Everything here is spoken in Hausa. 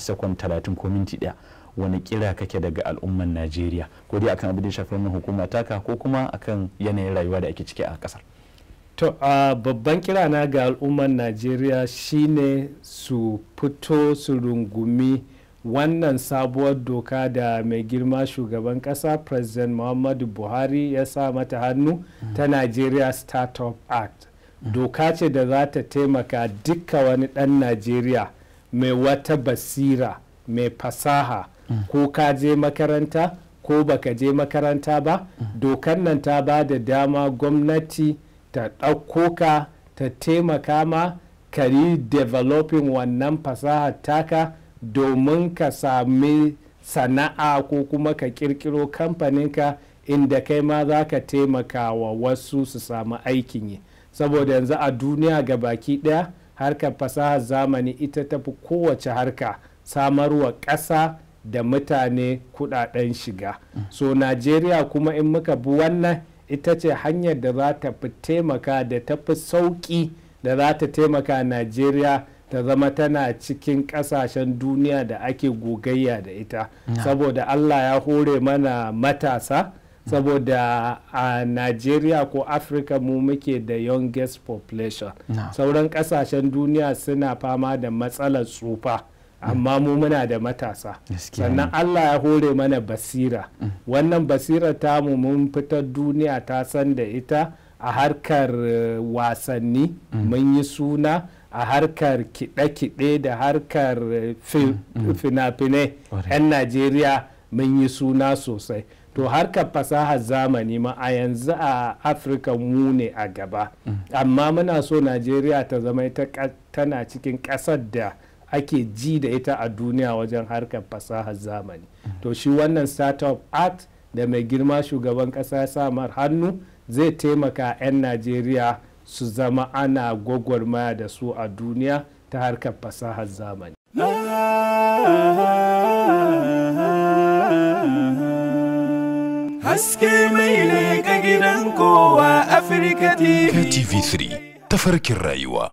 sakon 30 ko minti 1 wani kira kake daga al'umman Najeriya ko dai akan abin da shafi wannan hukuma taka ko kuma akan yanayin rayuwa da ake ciki a kasar? To babban kira na ga al'umman Najeriya shine su fito su rungumi wannan sabuwar doka da mai girma shugaban kasa President Muhammadu Buhari ya sa mata hannu ta Nigeria Startup Act. Doka ce da za ta taimaka dukka wani ɗan Najeriya mai wata basira mai fasaha ko ka je makaranta ko baka je makaranta ba. Dokar nan ta ba da dama gwamnati ta ɗauko ka ta taimaka ma ka yi developing wannan fasahar taka domin ka sami sana'a ko kuma ka kirkiro kamfaninka inda kai ma za ka taimaka wa wasu su samu aikin yi, saboda yanzu a duniya ga baki daya harkar fasahar zamani ita tafi kowace harka samarwa ƙasa da mutane kudaden shiga. So Najeriya kuma in muka bi wannan ita ce hanyar da za ta fi taimaka da ta fi sauki da za ta taimaka Najeriya ta zama tana cikin kasashen duniya da ake gogayya da ita. Saboda Allah ya hore mana matasa, saboda a Najeriya ko Afirka mu muke da youngest population. Sauran kasashen duniya suna fama da matsalar tsufa, amma mu muna da matasa. Sannan Allah ya hore mana basira. Wannan basira tamu mun fitar duniya ta san da ita a harkar wasanni mun yi suna, a harkar kiɗe-kiɗe da harkar fina-finai 'yan Najeriya mun yi suna sosai. To harkar fasahar zamani ma a yanzu a Afirka mu ne a gaba, amma muna so Najeriya ta zama tana cikin ƙasar da ake ji da ita a duniya wajen harkar fasahar zamani. To shi wannan Startup Act da mai girma shugaban ƙasa ya samar hannu zai taimaka 'yan Najeriya su zama ana gwagwarmaya da su a duniya ta harkar fasahar zamani. Haske mai leƙa gidan kowa Afirka TV. TV3 tafarkin rayuwa.